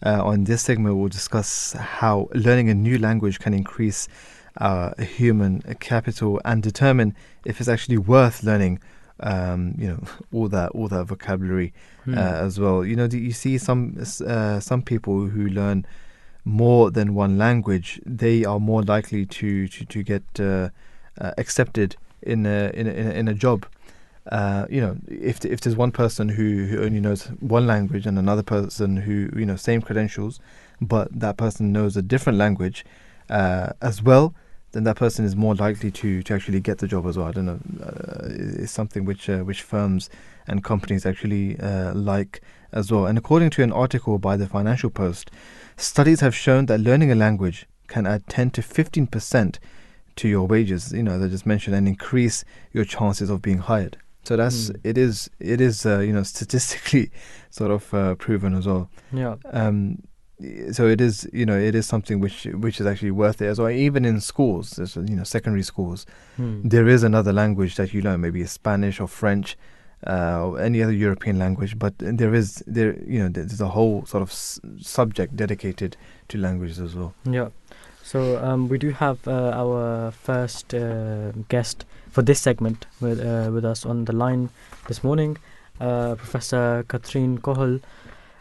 On this segment, we'll discuss how learning a new language can increase human capital and determine if it's actually worth learning. All that vocabulary as well. You see some people who learn more than one language, they are more likely to get accepted in a job. If there's one person who only knows one language and another person who same credentials, but that person knows a different language as well, then that person is more likely to actually get the job as well. I don't know. It's something which firms and companies actually like as well. And according to an article by the Financial Post, studies have shown that learning a language can add 10 to 15% to your wages. They just mentioned, and increase your chances of being hired. So it is statistically sort of proven as well. Yeah. So it is something which is actually worth it as well. Even in schools, there's secondary schools, there is another language that you learn, maybe Spanish or French, or any other European language. But there's a whole sort of subject dedicated to languages as well. Yeah. So we do have our first guest for this segment with us on the line this morning, Professor Katrin Kohl,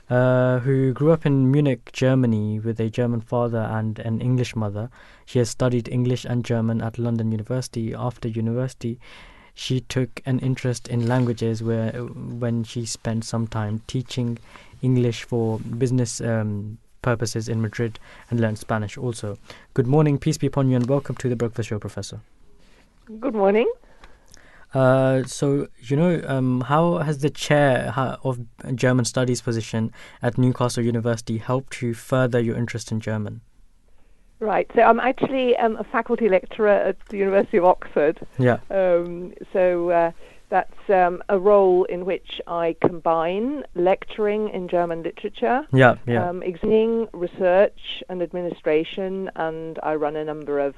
who grew up in Munich, Germany, with a German father and an English mother. She has studied English and German at London University. After university, she took an interest in languages when she spent some time teaching English for business purposes in Madrid and learned Spanish also. Good morning, peace be upon you, and welcome to The Breakfast Show, Professor. Good morning. So, how has the chair of German Studies position at Newcastle University helped you further your interest in German? Right. So I'm actually a faculty lecturer at the University of Oxford. Yeah. That's a role in which I combine lecturing in German literature, examining research and administration, and I run a number of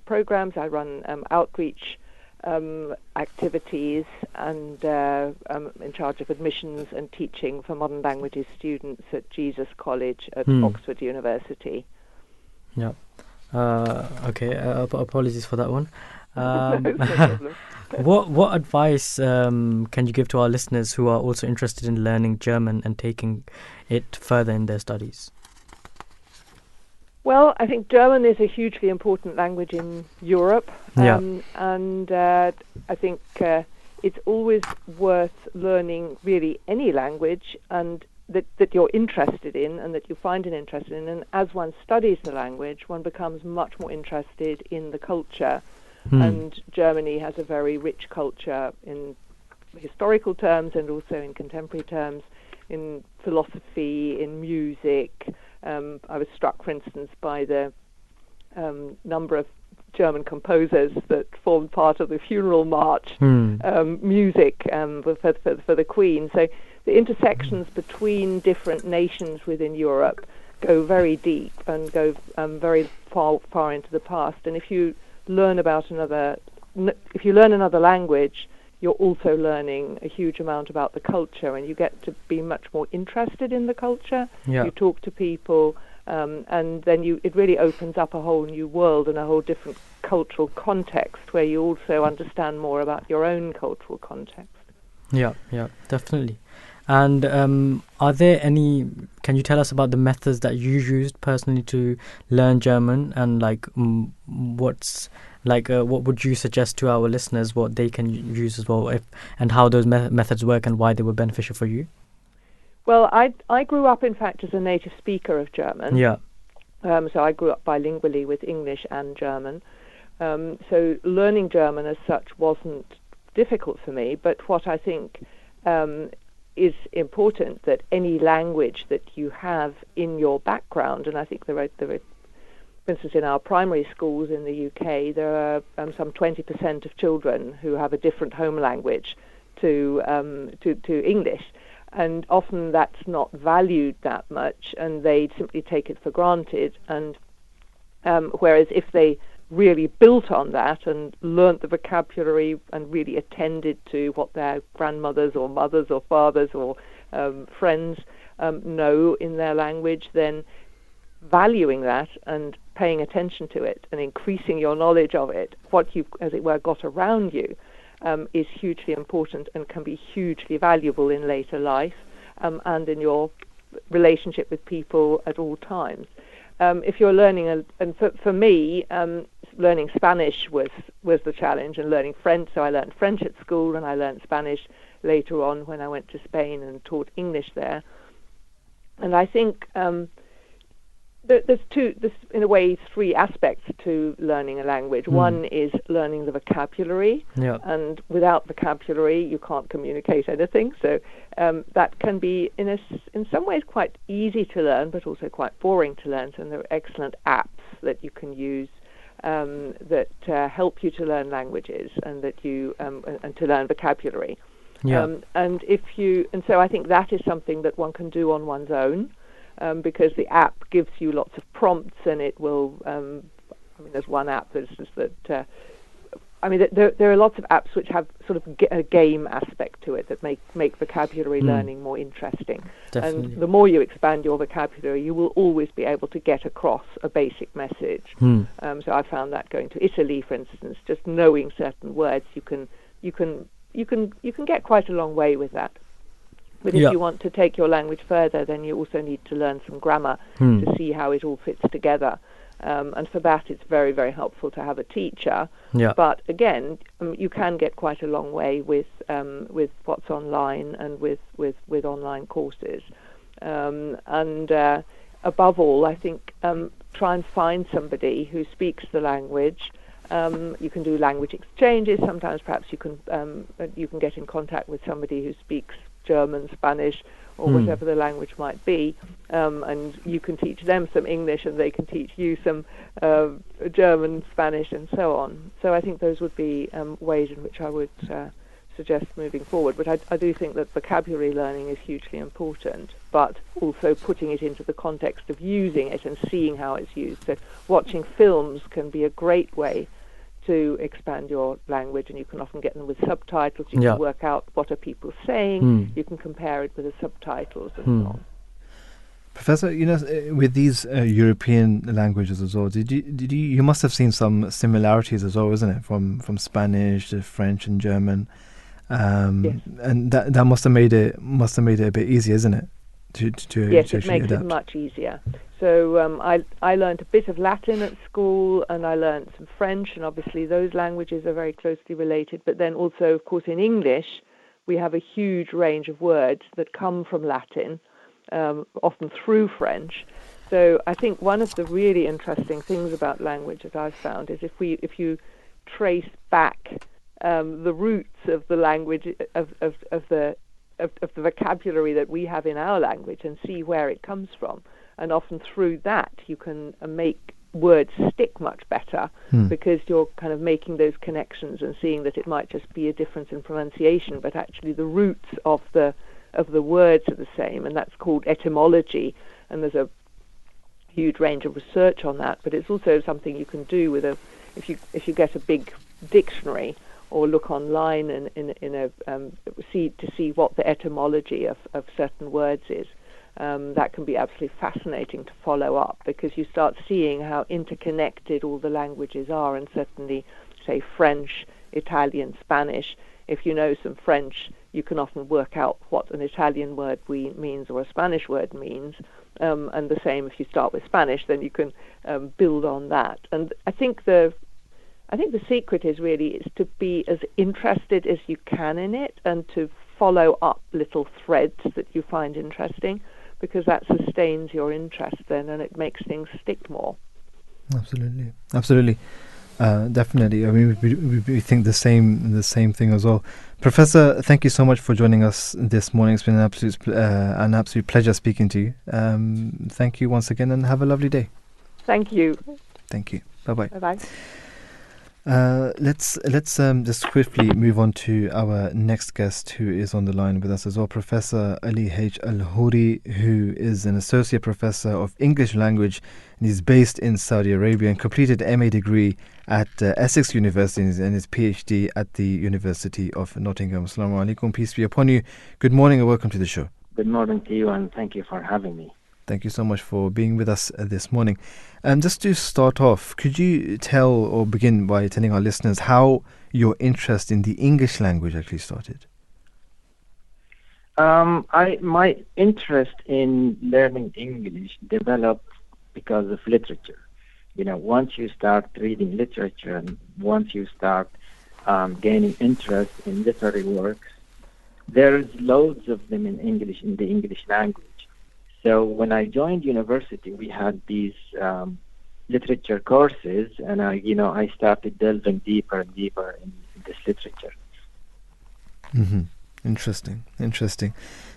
programs. I run outreach activities, and I'm in charge of admissions and teaching for modern languages students at Jesus College at Oxford University. Yeah. Okay. Apologies for that one. No problem. What advice can you give to our listeners who are also interested in learning German and taking it further in their studies? Well, I think German is a hugely important language in Europe, and I think it's always worth learning really any language and that you're interested in and that you find an interest in. And as one studies the language, one becomes much more interested in the culture. And Germany has a very rich culture in historical terms and also in contemporary terms, in philosophy, in music. I was struck, for instance, by the number of German composers that formed part of the funeral march music for the Queen. So the intersections between different nations within Europe go very deep and go very far into the past. And if you learn another language, you're also learning a huge amount about the culture, and you get to be much more interested in the culture. You talk to people, and then it really opens up a whole new world and a whole different cultural context where you also understand more about your own cultural context. Yeah, definitely. And can you tell us about the methods that you used personally to learn German, and what would you suggest to our listeners what they can use as well, and how those methods work and why they were beneficial for you? Well, I grew up, in fact, as a native speaker of German. Yeah. So I grew up bilingually with English and German. So learning German as such wasn't difficult for me, but what I think is important, that any language that you have in your background, and I think there are, for instance, in our primary schools in the UK, there are some 20% of children who have a different home language to English, and often that's not valued that much, and they simply take it for granted. And whereas if they really built on that and learnt the vocabulary and really attended to what their grandmothers or mothers or fathers or friends know in their language, then valuing that and paying attention to it and increasing your knowledge of it, what you've, as it were, got around you, is hugely important and can be hugely valuable in later life, and in your relationship with people at all times. If you're learning, and for me, learning Spanish was the challenge, and learning French. So I learned French at school, and I learned Spanish later on when I went to Spain and taught English there. And I think there's in a way three aspects to learning a language. One is learning the vocabulary, and without vocabulary you can't communicate anything. So that can be in some ways quite easy to learn, but also quite boring to learn. So there are excellent apps that you can use that help you to learn languages and that you and to learn vocabulary. And so I think that is something that one can do on one's own. Because the app gives you lots of prompts, and it will. There's one app that says that. There are lots of apps which have sort of a game aspect to it that make vocabulary learning more interesting. Definitely. And the more you expand your vocabulary, you will always be able to get across a basic message. So I found that going to Italy, for instance, just knowing certain words, you can get quite a long way with that. But if you want to take your language further, then you also need to learn some grammar to see how it all fits together. And for that, it's very, very helpful to have a teacher. But again, you can get quite a long way with what's online and with online courses. And above all, I think try and find somebody who speaks the language. You can do language exchanges. Sometimes perhaps you can get in contact with somebody who speaks German, Spanish, or whatever the language might be, and you can teach them some English and they can teach you some German, Spanish, and so on. So I think those would be ways in which I would suggest moving forward. But I do think that vocabulary learning is hugely important, but also putting it into the context of using it and seeing how it's used. So watching films can be a great way to expand your language, and you can often get them with subtitles. You can work out what are people saying. You can compare it with the subtitles and so on. Professor, with these European languages as well, you must have seen some similarities as well, isn't it, from Spanish to French and German, yes. And that must have made it a bit easier, isn't it? Yes, it makes it much easier. So I learned a bit of Latin at school, and I learned some French, and obviously those languages are very closely related. But then also, of course, in English, we have a huge range of words that come from Latin, often through French. So I think one of the really interesting things about language that I've found is if you trace back the roots of the language of the vocabulary that we have in our language and see where it comes from. And often through that, you can make words stick much better because you're kind of making those connections and seeing that it might just be a difference in pronunciation, but actually the roots of the words are the same, and that's called etymology. And there's a huge range of research on that, but it's also something you can do with if you get a big dictionary or look online and see what the etymology of certain words is. That can be absolutely fascinating to follow up, because you start seeing how interconnected all the languages are, and certainly, say, French, Italian, Spanish. If you know some French, you can often work out what an Italian word means or a Spanish word means, and the same if you start with Spanish, then you can build on that. And I think the secret is to be as interested as you can in it, and to follow up little threads that you find interesting, because that sustains your interest then, and it makes things stick more. Absolutely. Definitely. I mean, we think the same thing as well. Professor, thank you so much for joining us this morning. It's been an absolute pleasure speaking to you. Thank you once again, and have a lovely day. Thank you. Thank you. Bye-bye. Bye-bye. Let's just quickly move on to our next guest, who is on the line with us as well, Professor Ali H. Al-Hoorie, who is an associate professor of English language, and he's based in Saudi Arabia, and completed MA degree at Essex University and his PhD at the University of Nottingham. Assalamu alaikum, peace be upon you. Good morning and welcome to the show. Good morning to you, and thank you for having me. Thank you so much for being with us this morning. Just to start off, could you tell or begin by telling our listeners how your interest in the English language actually started? My interest in learning English developed because of literature. Once you start reading literature and once you start gaining interest in literary works, there's loads of them in English, in the English language. So when I joined university, we had these literature courses, and I started delving deeper and deeper in this literature. Mm-hmm. Interesting.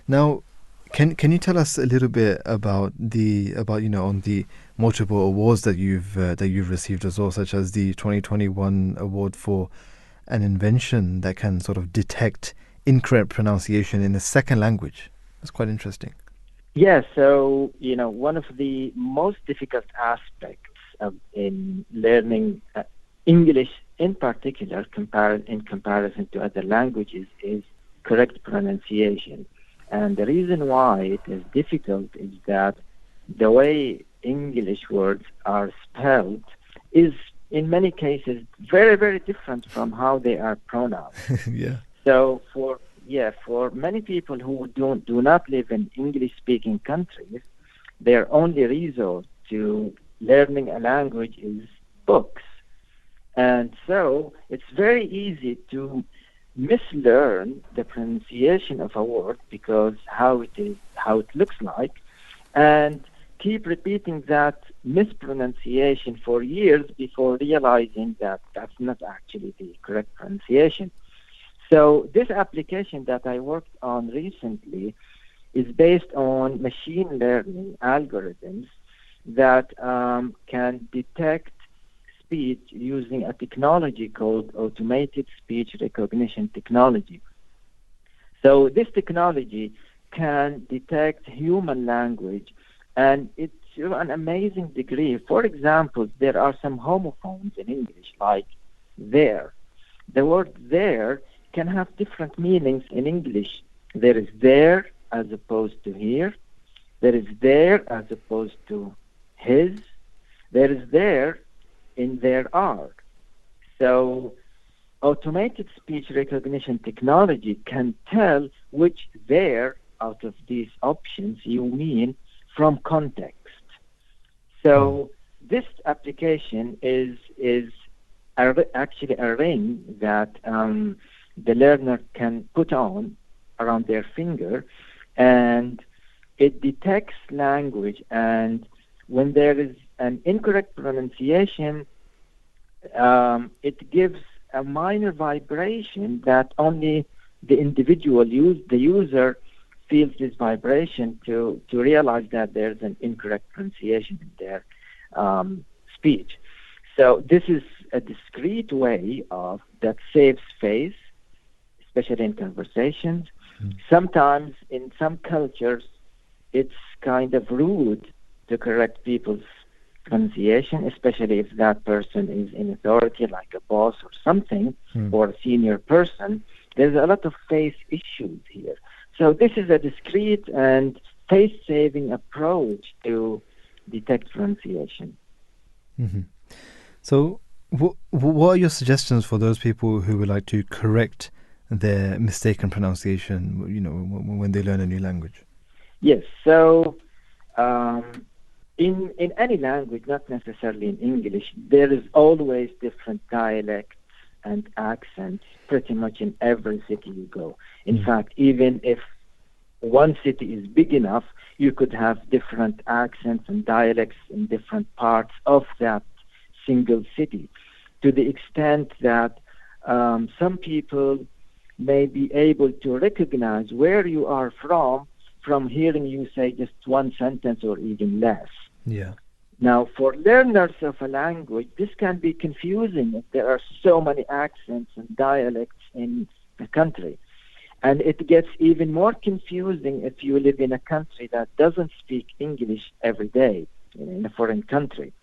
Now, can you tell us a little bit about on the multiple awards that you've received as well, such as the 2021 award for an invention that can sort of detect incorrect pronunciation in a second language? That's quite interesting. Yeah, so one of the most difficult aspects in learning English in particular, in comparison to other languages, is correct pronunciation. And the reason why it is difficult is that the way English words are spelled is, in many cases, very, very different from how they are pronounced. Yeah. So for many people who do not live in English-speaking countries, their only resort to learning a language is books. And so it's very easy to mislearn the pronunciation of a word because how it looks like, and keep repeating that mispronunciation for years before realizing that that's not actually the correct pronunciation. So this application that I worked on recently is based on machine learning algorithms that can detect speech using a technology called automated speech recognition technology. So this technology can detect human language, and it's to an amazing degree. For example, there are some homophones in English, like there. The word there can have different meanings in English. There is there as opposed to here. There is there as opposed to his. There is there in there are. So automated speech recognition technology can tell which there out of these options you mean from context. So this application is actually a ring that the learner can put on around their finger, and it detects language, and when there is an incorrect pronunciation, it gives a minor vibration that only the individual the user feels this vibration to realize that there's an incorrect pronunciation in their speech. So this is a discrete way that saves face, especially in conversations. Sometimes in some cultures, it's kind of rude to correct people's pronunciation, especially if that person is in authority, like a boss or something, or a senior person. There's a lot of face issues here. So this is a discrete and face-saving approach to detect pronunciation. Mm-hmm. So what are your suggestions for those people who would like to correct their mistaken pronunciation, when they learn a new language? Yes, so in any language, not necessarily in English, there is always different dialects and accents pretty much in every city you go. In fact, even if one city is big enough, you could have different accents and dialects in different parts of that single city, to the extent that some people may be able to recognize where you are from hearing you say just one sentence or even less. Yeah. Now, for learners of a language, this can be confusing if there are so many accents and dialects in a country. And it gets even more confusing if you live in a country that doesn't speak English every day, in a foreign country.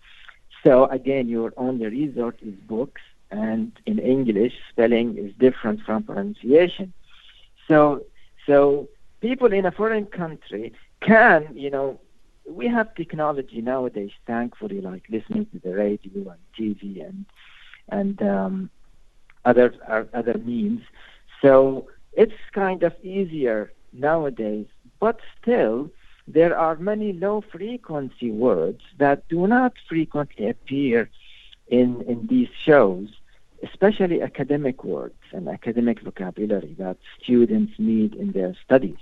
So again, your only resort is books, and in English, spelling is different from pronunciation. So people in a foreign country can, we have technology nowadays, thankfully, like listening to the radio and TV and other means. So it's kind of easier nowadays, but still there are many low-frequency words that do not frequently appear in these shows, especially academic words and academic vocabulary that students need in their studies.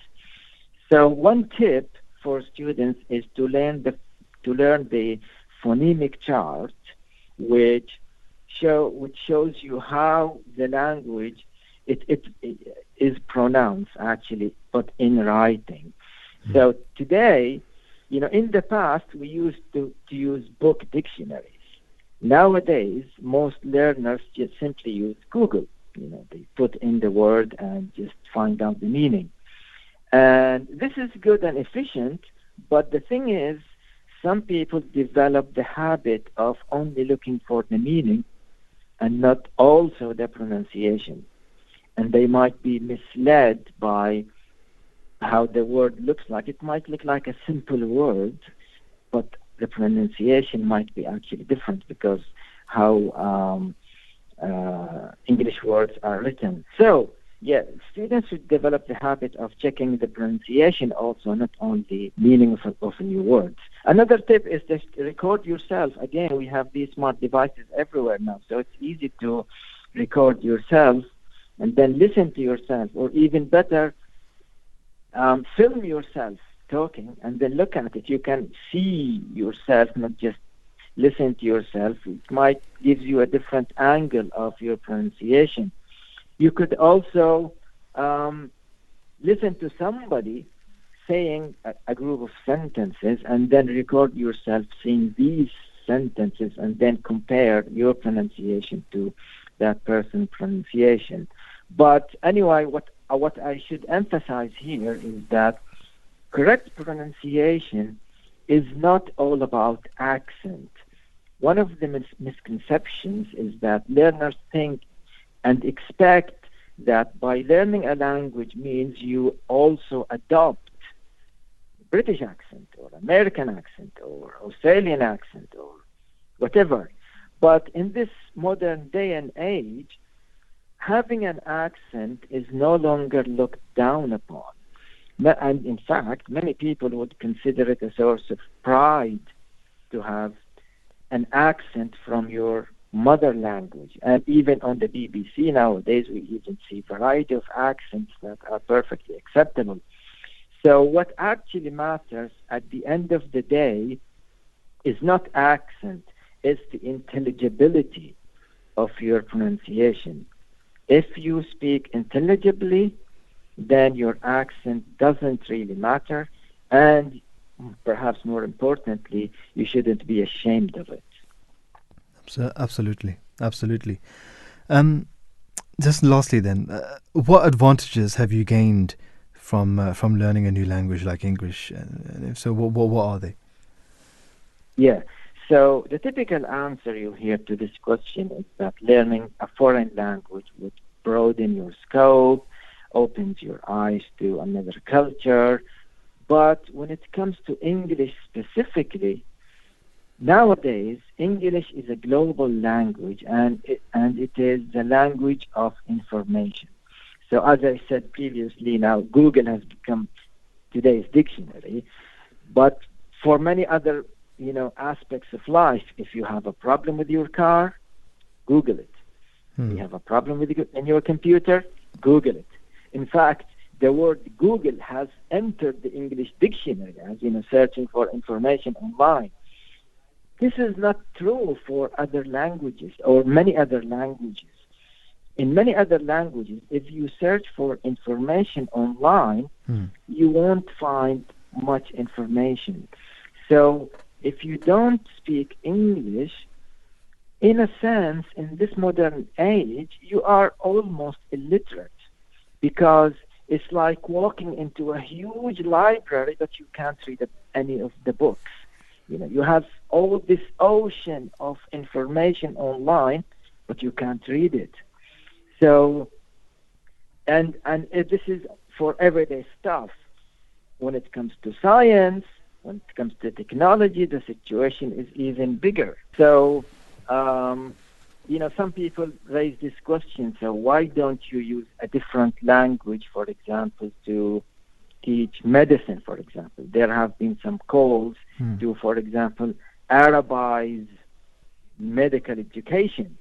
So one tip for students is to learn the phonemic chart, which shows you how the language it is pronounced actually, but in writing. So today, in the past we used to use book dictionaries. Nowadays, most learners just simply use Google. They put in the word and just find out the meaning. And this is good and efficient, but the thing is, some people develop the habit of only looking for the meaning and not also the pronunciation. And they might be misled by how the word looks like. It might look like a simple word, but the pronunciation might be actually different because how English words are written. So, students should develop the habit of checking the pronunciation also, not only meaning of new words. Another tip is just record yourself. Again, we have these smart devices everywhere now, so it's easy to record yourself and then listen to yourself, or even better, film yourself talking and then look at it. You can see yourself, not just listen to yourself. It might give you a different angle of your pronunciation. You could also listen to somebody saying a group of sentences and then record yourself saying these sentences and then compare your pronunciation to that person's pronunciation. But anyway, what I should emphasize here is that correct pronunciation is not all about accent. One of the misconceptions is that learners think and expect that by learning a language means you also adopt British accent or American accent or Australian accent or whatever. But in this modern day and age, having an accent is no longer looked down upon. And in fact, many people would consider it a source of pride to have an accent from your mother language. And even on the BBC nowadays, we even see a variety of accents that are perfectly acceptable. So what actually matters at the end of the day is not accent, it's the intelligibility of your pronunciation. If you speak intelligibly, then your accent doesn't really matter, and perhaps more importantly, you shouldn't be ashamed of it. Absolutely. Just lastly then, what advantages have you gained from learning a new language like English? And if so, what are they? Yeah. So the typical answer you hear to this question is that learning a foreign language would broaden your scope, opens your eyes to another culture. But when it comes to English specifically, nowadays English is a global language, and it is the language of information. So as I said previously, now Google has become today's dictionary. But for many other aspects of life, if you have a problem with your car, Google it. You have a problem with in your computer, Google it. In fact, the word Google has entered the English dictionary as searching for information online. This is not true for other languages or many other languages. In many other languages, if you search for information online, you won't find much information. So if you don't speak English, in a sense, in this modern age, you are almost illiterate, because it's like walking into a huge library but you can't read any of the books. You have all this ocean of information online, but you can't read it. So, and this is for everyday stuff. when it comes to science, when it comes to technology, the situation is even bigger. So, some people raise this question, so why don't you use a different language, for example, to teach medicine, for example? There have been some calls to, for example, Arabize medical education.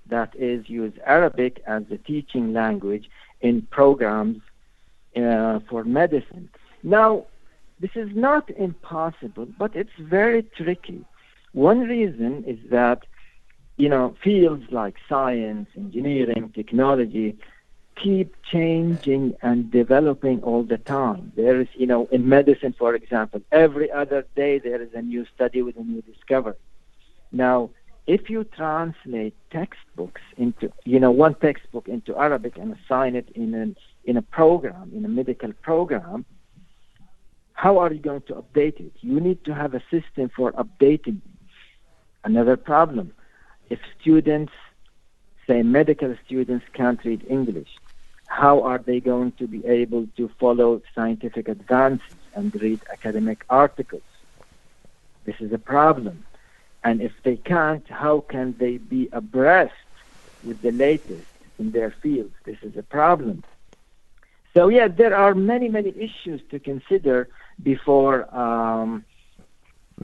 That is, use Arabic as the teaching language in programs for medicine. Now, this is not impossible, but it's very tricky. One reason is that, fields like science, engineering, technology keep changing and developing all the time. There is, in medicine, for example, every other day there is a new study with a new discovery. Now, if you translate textbooks into, one textbook into Arabic and assign it in a program, in a medical program, how are you going to update it? You need to have a system for updating it. Another problem, if students, say medical students, can't read English, how are they going to be able to follow scientific advances and read academic articles? This is a problem. And if they can't, how can they be abreast with the latest in their fields? This is a problem. So, there are many, many issues to consider before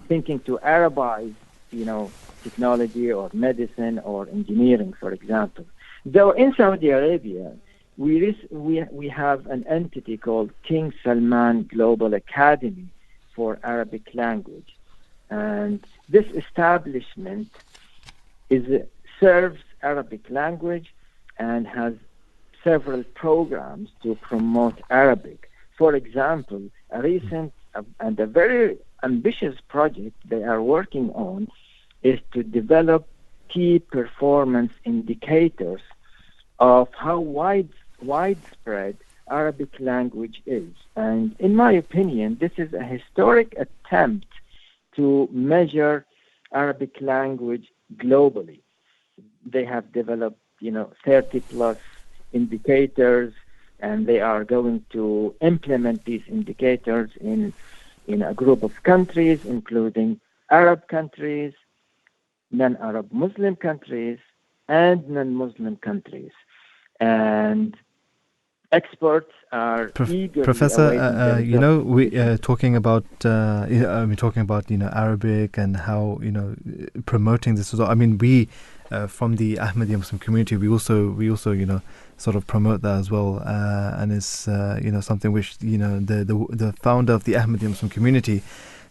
thinking to Arabize, technology or medicine or engineering, for example. Though in Saudi Arabia, we have an entity called King Salman Global Academy for Arabic language. And this establishment serves Arabic language and has several programs to promote Arabic. For example, a recent and a very ambitious project they are working on is to develop key performance indicators of how widespread Arabic language is. And in my opinion, this is a historic attempt to measure Arabic language globally. They have developed, 30 plus indicators, and they are going to implement these indicators in a group of countries, including Arab countries, non-Arab Muslim countries, and non-Muslim countries. And experts are eagerly Professor, awaiting talking about Arabic and how promoting this as well. I mean, we from the Ahmadiyya Muslim community, we also sort of promote that as well, and it's something which the founder of the Ahmadiyya Muslim community,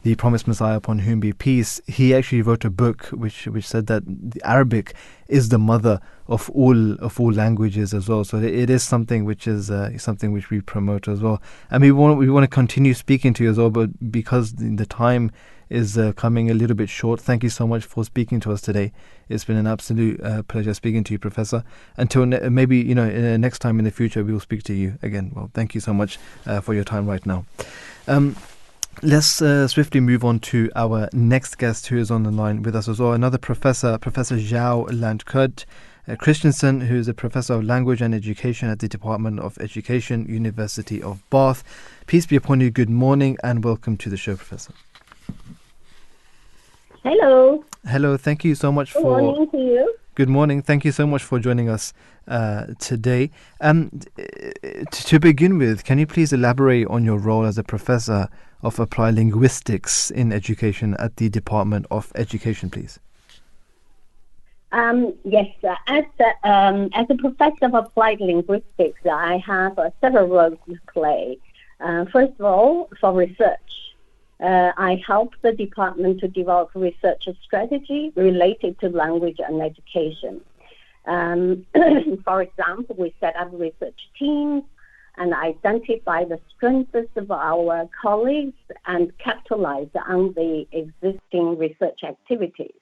the Promised Messiah upon whom be peace, he actually wrote a book which said that the Arabic is the mother of all languages as well. So it is something which is something which we promote as well. And we want to continue speaking to you as well, but because the time is coming a little bit short, thank you so much for speaking to us today. It's been an absolute pleasure speaking to you, Professor. Until maybe next time in the future we will speak to you again. Well, thank you so much for your time right now. Let's swiftly move on to our next guest who is on the line with us as well. Another professor, Professor Xiao Lan Curdt-Christiansen, who is a professor of language and education at the Department of Education, University of Bath. Peace be upon you. Good morning and welcome to the show, Professor. Hello. Hello. Thank you so much Good morning to you. Good morning. Thank you so much for joining us today. To begin with, can you please elaborate on your role as a professor of applied linguistics in education at the Department of Education, please? Yes, as a professor of applied linguistics, I have several roles to play. First of all, for research, I help the department to develop research strategy related to language and education. For example, we set up research teams and identify the strengths of our colleagues and capitalize on the existing research activities.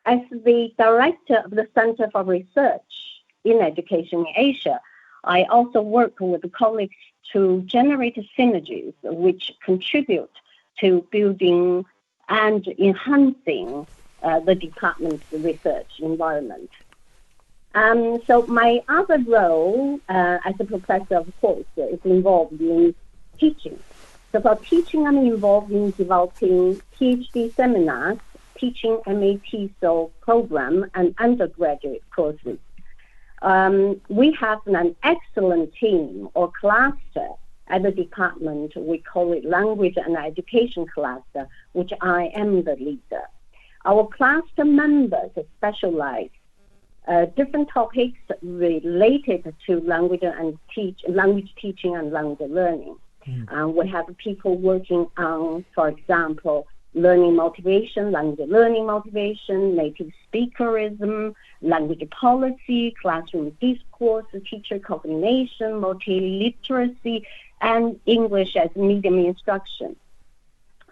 As the director of the Center for Research in Education in Asia, I also work with colleagues to generate synergies which contribute to building and enhancing the department's research environment. So my other role as a professor, of course, is involved in teaching. So for teaching, I'm involved in developing PhD seminars, teaching MAT program, and undergraduate courses. We have an excellent team or cluster at the department. We call it Language and Education Cluster, which I am the leader. Our cluster members specialize different topics related to language teaching and language learning. We have people working on, for example, learning motivation, language learning motivation, native speakerism, language policy, classroom discourse, teacher coordination, multiliteracy, and English as medium instruction.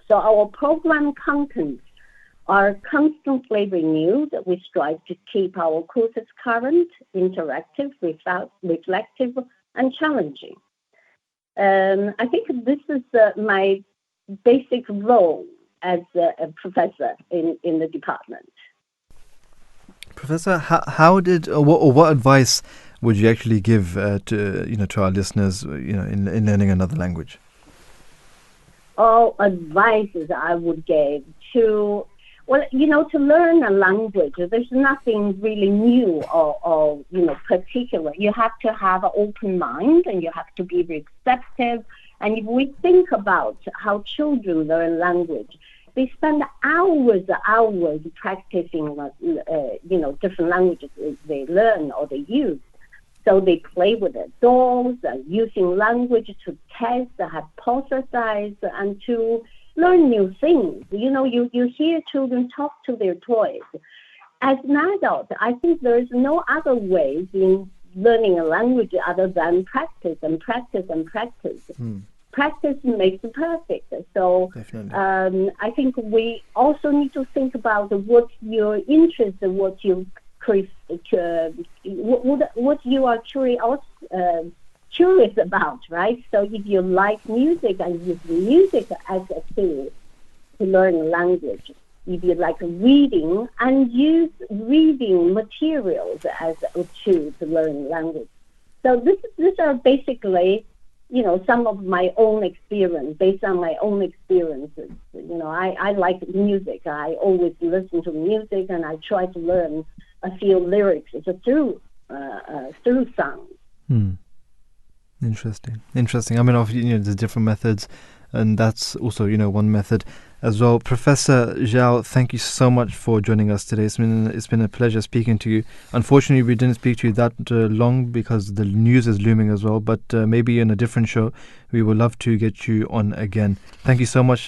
So our program contents are constantly renewed. We strive to keep our courses current, interactive, reflective, and challenging. I think this is my basic role as a professor in the department. Professor, how did what advice would you actually give to our listeners in learning another language? All advices I would give to learn a language, there's nothing really new or particular. You have to have an open mind and you have to be receptive. And if we think about how children learn language, they spend hours practicing, different languages they learn or they use. So they play with their dolls, using language to test, hypothesize, and to learn new things. You hear children talk to their toys. As an adult, I think there is no other way in learning a language other than practice and practice and practice. Practice makes perfect. So I think we also need to think about what your interest, what you are curious about, right? So if you like music and use music as a tool to learn a language, if you like reading and use reading materials as a tool to learn language. So these are basically, some of my own experience, based on my own experiences. I like music. I always listen to music, and I try to learn a few lyrics through sound. Interesting. I mean, there's different methods, and that's also, one method as well. Professor Xiao, thank you so much for joining us today. It's been a pleasure speaking to you. Unfortunately, we didn't speak to you that long because the news is looming as well, but maybe in a different show, we would love to get you on again. Thank you so much.